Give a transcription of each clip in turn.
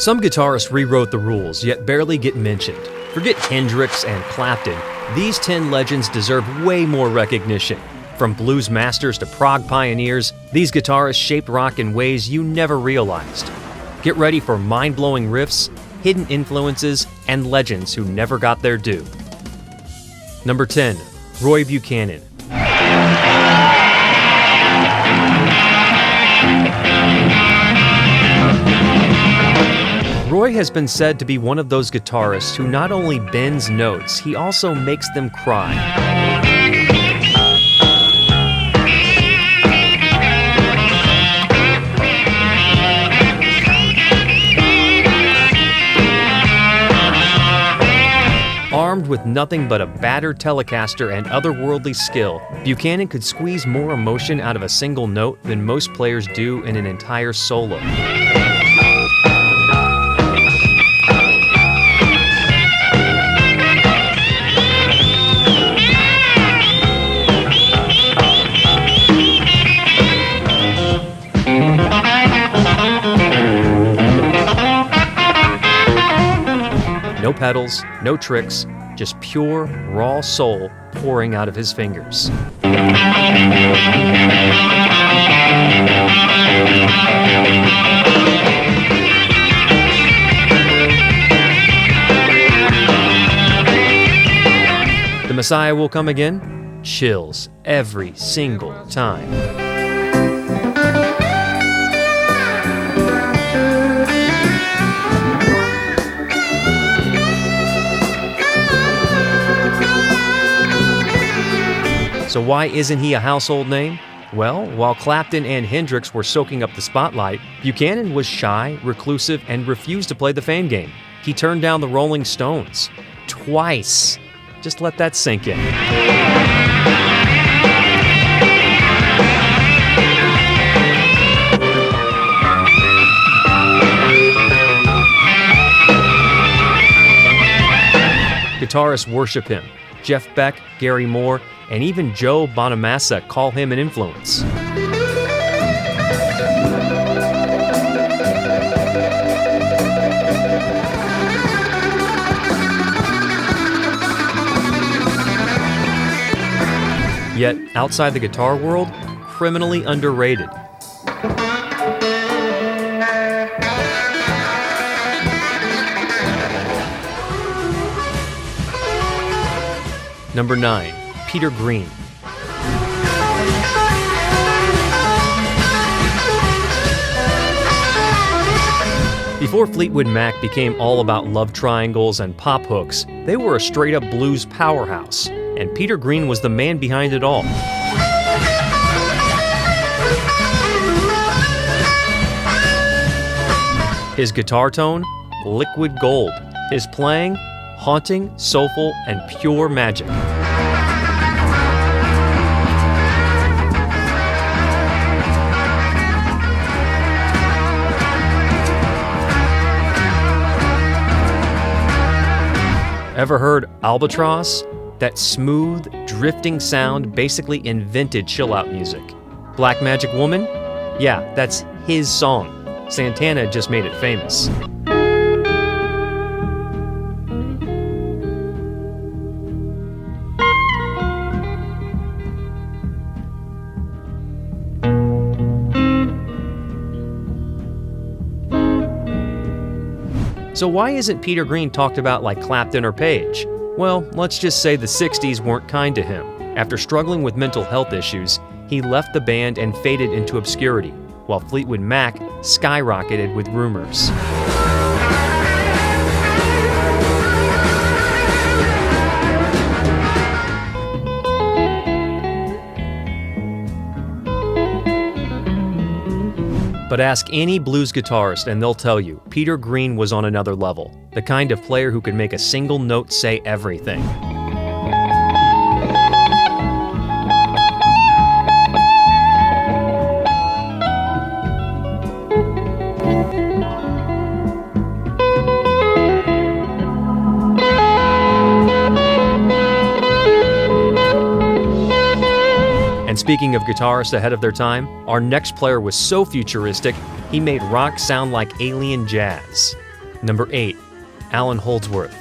Some guitarists rewrote the rules, yet barely get mentioned. Forget Hendrix and Clapton. These 10 legends deserve way more recognition. From blues masters to prog pioneers, these guitarists shaped rock in ways you never realized. Get ready for mind-blowing riffs, hidden influences, and legends who never got their due. Number 10. Roy Buchanan. Roy has been said to be one of those guitarists who not only bends notes, he also makes them cry. Armed with nothing but a battered Telecaster and otherworldly skill, Buchanan could squeeze more emotion out of a single note than most players do in an entire solo. No pedals, no tricks, just pure, raw soul pouring out of his fingers. The Messiah Will Come Again? Chills every single time. So why isn't he a household name? Well, while Clapton and Hendrix were soaking up the spotlight, Buchanan was shy, reclusive, and refused to play the fame game. He turned down the Rolling Stones. Twice. Just let that sink in. Guitarists worship him. Jeff Beck, Gary Moore, and even Joe Bonamassa call him an influence. Yet, outside the guitar world, criminally underrated. Number 9. Peter Green. Before Fleetwood Mac became all about love triangles and pop hooks, they were a straight-up blues powerhouse, and Peter Green was the man behind it all. His guitar tone? Liquid gold. His playing? Haunting, soulful, and pure magic. Ever heard Albatross? That smooth, drifting sound basically invented chill-out music. Black Magic Woman? Yeah, that's his song. Santana just made it famous. So why isn't Peter Green talked about like Clapton or Page? Well, let's just say the 60s weren't kind to him. After struggling with mental health issues, he left the band and faded into obscurity, while Fleetwood Mac skyrocketed with rumors. But ask any blues guitarist and they'll tell you, Peter Green was on another level, the kind of player who could make a single note say everything. And speaking of guitarists ahead of their time, our next player was so futuristic, he made rock sound like alien jazz. Number 8. Allan Holdsworth.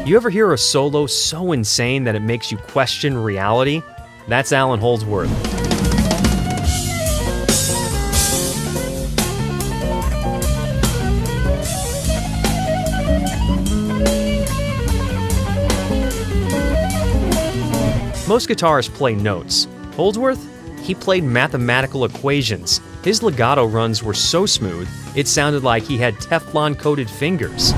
You ever hear a solo so insane that it makes you question reality? That's Allan Holdsworth. Most guitarists play notes. Holdsworth? He played mathematical equations. His legato runs were so smooth, it sounded like he had Teflon-coated fingers.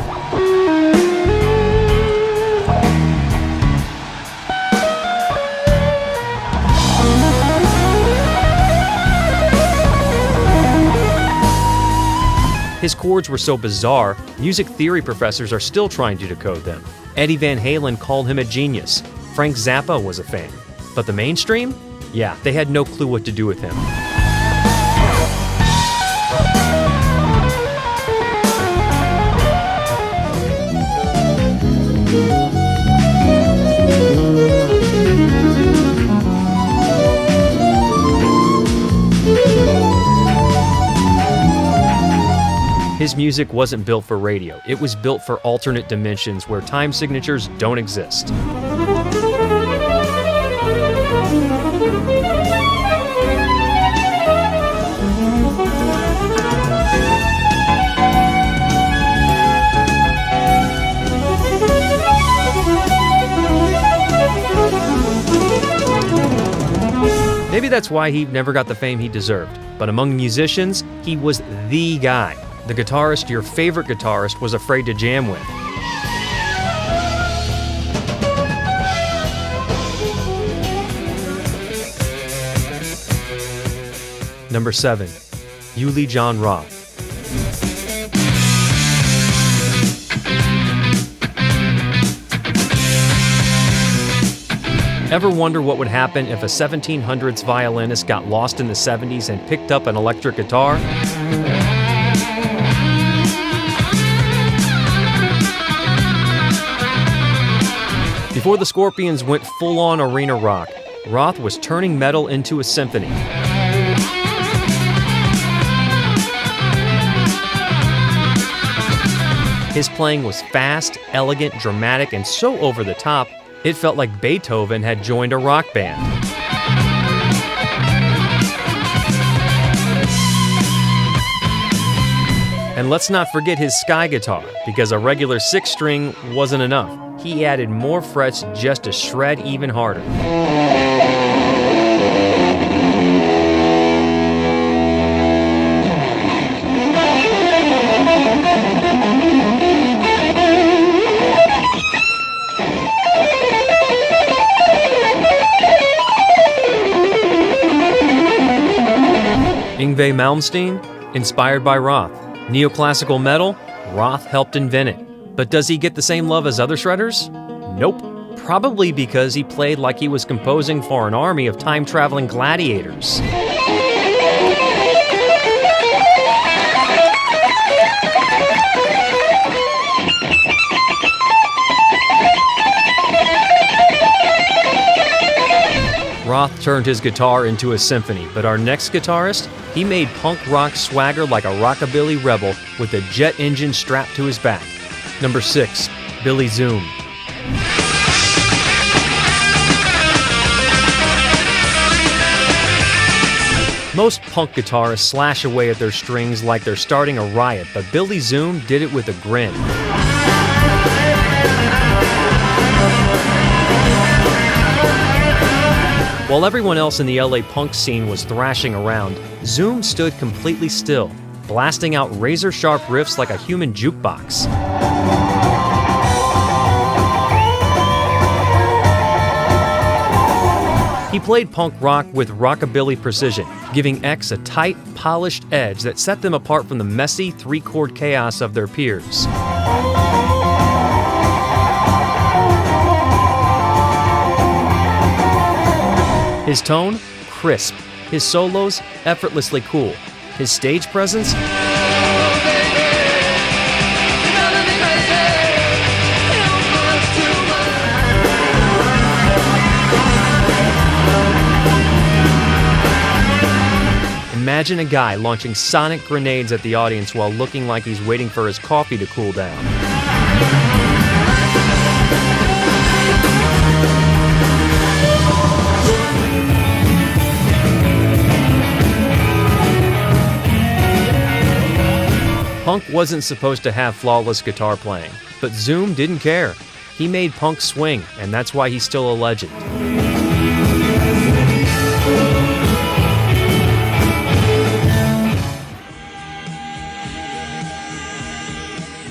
His chords were so bizarre, music theory professors are still trying to decode them. Eddie Van Halen called him a genius. Frank Zappa was a fan. But the mainstream? Yeah, they had no clue what to do with him. His music wasn't built for radio. It was built for alternate dimensions where time signatures don't exist. Maybe that's why he never got the fame he deserved. But among musicians, he was the guy. The guitarist your favorite guitarist was afraid to jam with. Number 7. Uli Jon Roth. Ever wonder what would happen if a 1700s violinist got lost in the 70s and picked up an electric guitar? Before the Scorpions went full-on arena rock, Roth was turning metal into a symphony. His playing was fast, elegant, dramatic, and so over the top, it felt like Beethoven had joined a rock band. And let's not forget his sky guitar, because a regular 6-string wasn't enough. He added more frets just to shred even harder. Yngwie Malmsteen, inspired by Roth. Neoclassical metal, Roth helped invent it. But does he get the same love as other shredders? Nope. Probably because he played like he was composing for an army of time-traveling gladiators. Roth turned his guitar into a symphony, but our next guitarist, he made punk rock swagger like a rockabilly rebel with a jet engine strapped to his back. Number 6, Billy Zoom. Most punk guitarists slash away at their strings like they're starting a riot, but Billy Zoom did it with a grin. While everyone else in the LA punk scene was thrashing around, Zoom stood completely still, blasting out razor-sharp riffs like a human jukebox. He played punk rock with rockabilly precision, giving X a tight, polished edge that set them apart from the messy, three-chord chaos of their peers. His tone? Crisp. His solos? Effortlessly cool. His stage presence? Imagine a guy launching sonic grenades at the audience while looking like he's waiting for his coffee to cool down. Punk wasn't supposed to have flawless guitar playing, but Zoom didn't care. He made punk swing, and that's why he's still a legend.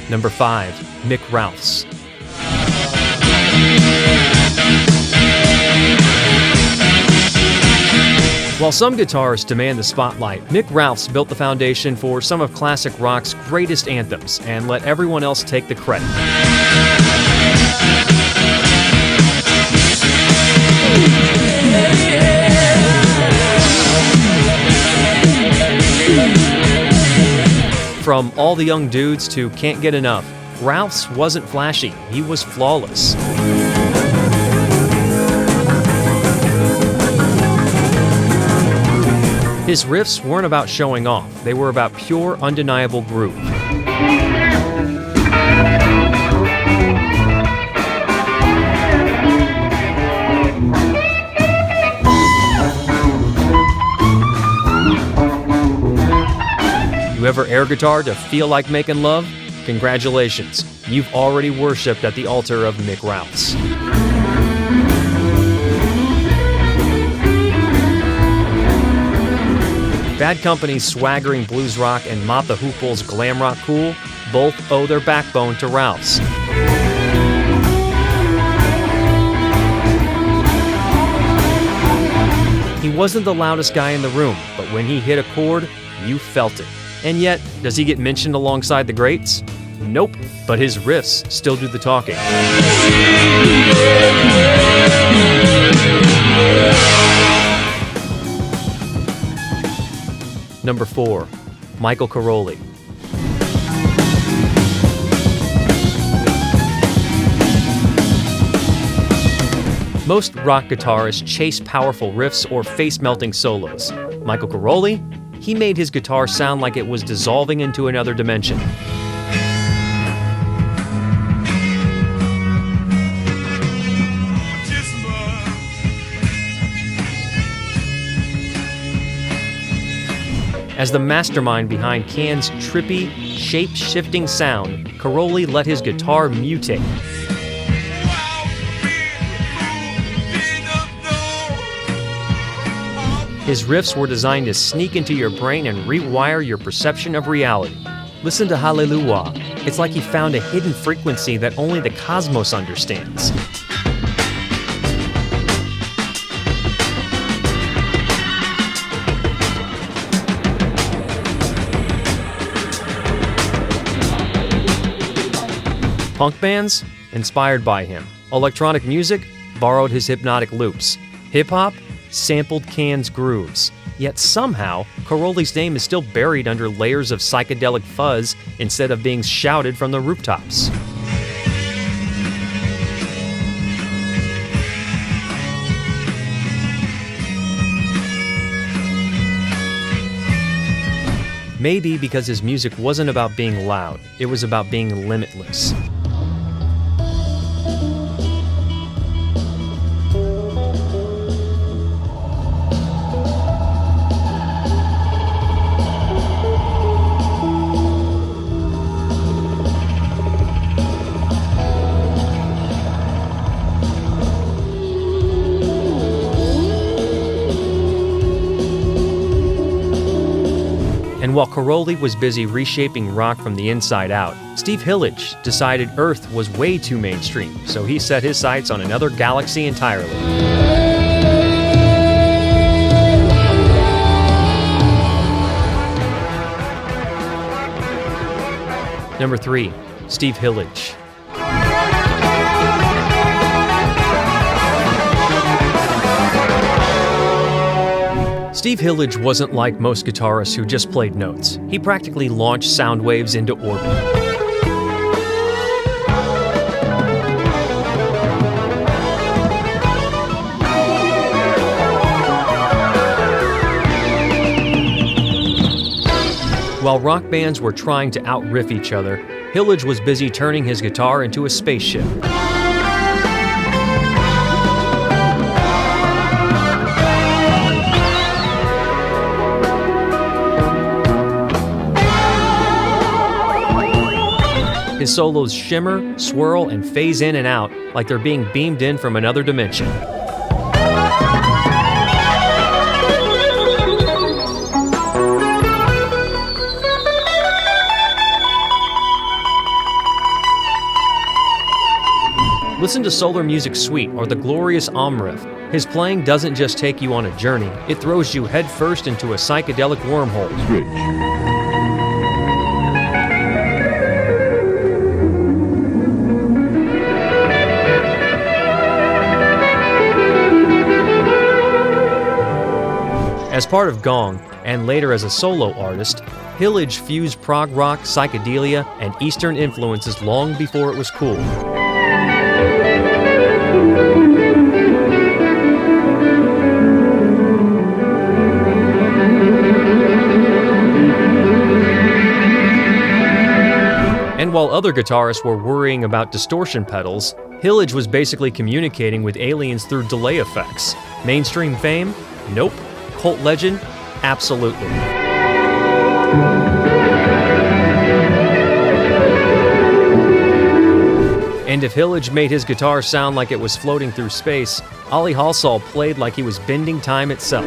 Number 5, Mick Ralphs. While some guitarists demand the spotlight, Mick Ralphs built the foundation for some of classic rock's greatest anthems and let everyone else take the credit. From All the Young Dudes to Can't Get Enough, Ralphs wasn't flashy, he was flawless. His riffs weren't about showing off, they were about pure, undeniable groove. You ever air guitar to feel like making love? Congratulations, you've already worshipped at the altar of Mick Ralphs. Bad Company's swaggering blues rock and Mott the Hoople's glam rock cool both owe their backbone to Ralphs. He wasn't the loudest guy in the room, but when he hit a chord, you felt it. And yet, does he get mentioned alongside the greats? Nope, but his riffs still do the talking. Number 4, Michael Caroli. Most rock guitarists chase powerful riffs or face-melting solos. Michael Caroli? He made his guitar sound like it was dissolving into another dimension. As the mastermind behind Can's trippy, shape-shifting sound, Caroli let his guitar mutate. His riffs were designed to sneak into your brain and rewire your perception of reality. Listen to Hallelujah. It's like he found a hidden frequency that only the cosmos understands. Punk bands? Inspired by him. Electronic music? Borrowed his hypnotic loops. Hip-hop? Sampled Can's grooves. Yet somehow, Caroli's name is still buried under layers of psychedelic fuzz instead of being shouted from the rooftops. Maybe because his music wasn't about being loud, it was about being limitless. And while Caroli was busy reshaping rock from the inside out, Steve Hillage decided Earth was way too mainstream, so he set his sights on another galaxy entirely. Number 3, Steve Hillage. Steve Hillage wasn't like most guitarists who just played notes. He practically launched sound waves into orbit. While rock bands were trying to out-riff each other, Hillage was busy turning his guitar into a spaceship. His solos shimmer, swirl, and phase in and out like they're being beamed in from another dimension. Listen to Solar Music Suite or the glorious riff. His playing doesn't just take you on a journey, it throws you headfirst into a psychedelic wormhole. As part of Gong, and later as a solo artist, Hillage fused prog rock, psychedelia, and Eastern influences long before it was cool. And while other guitarists were worrying about distortion pedals, Hillage was basically communicating with aliens through delay effects. Mainstream fame? Nope. Cult legend? Absolutely. And if Hillage made his guitar sound like it was floating through space, Uli Jon Roth played like he was bending time itself.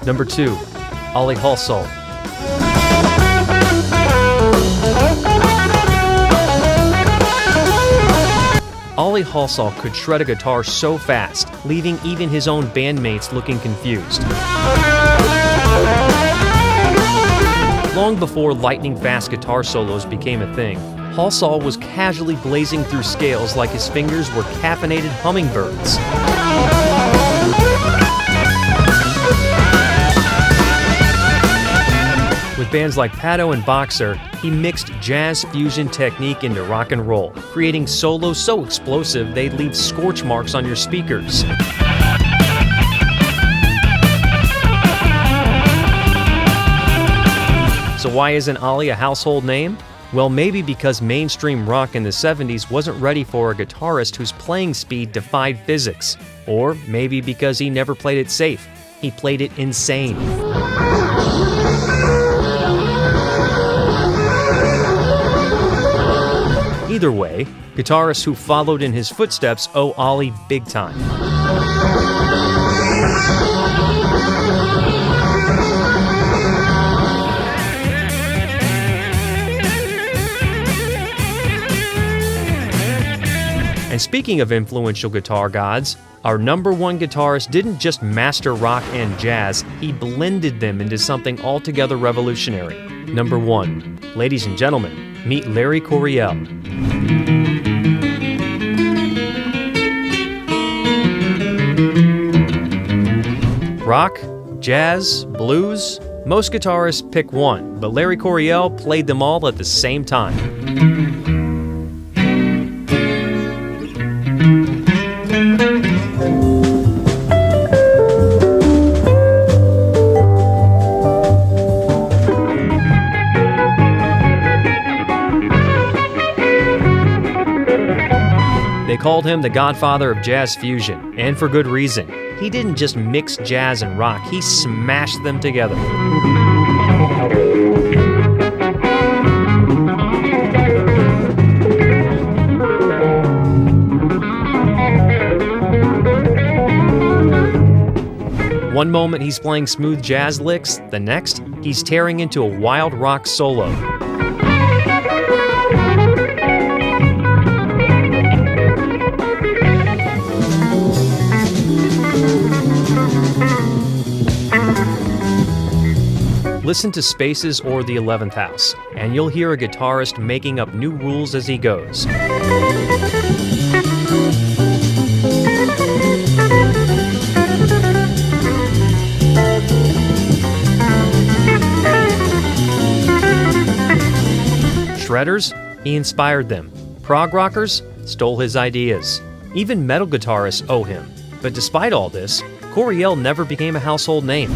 Number 2. Uli Jon Roth. Uli Jon Roth could shred a guitar so fast, leaving even his own bandmates looking confused. Long before lightning-fast guitar solos became a thing, Jon Roth was casually blazing through scales like his fingers were caffeinated hummingbirds. With bands like Pato and Boxer, he mixed jazz fusion technique into rock and roll, creating solos so explosive they'd leave scorch marks on your speakers. So why isn't Uli a household name? Well, maybe because mainstream rock in the 70s wasn't ready for a guitarist whose playing speed defied physics. Or maybe because he never played it safe. He played it insane. Either way, guitarists who followed in his footsteps owe Uli big time. And speaking of influential guitar gods, our number one guitarist didn't just master rock and jazz, he blended them into something altogether revolutionary. Number 1. Ladies and gentlemen, meet Larry Coryell. Rock, jazz, blues, most guitarists pick one, but Larry Coryell played them all at the same time. They called him the godfather of jazz fusion, and for good reason. He didn't just mix jazz and rock, he smashed them together. One moment he's playing smooth jazz licks, the next, he's tearing into a wild rock solo. Listen to Spaces or The 11th House, and you'll hear a guitarist making up new rules as he goes. Shredders? He inspired them. Prog rockers? Stole his ideas. Even metal guitarists owe him. But despite all this, Coryell never became a household name.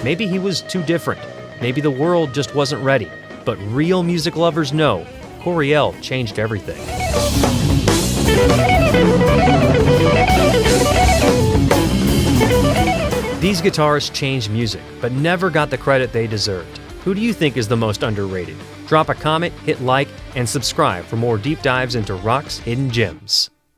Maybe he was too different. Maybe the world just wasn't ready. But real music lovers know Coryell changed everything. These guitarists changed music, but never got the credit they deserved. Who do you think is the most underrated? Drop a comment, hit like, and subscribe for more deep dives into rock's hidden gems.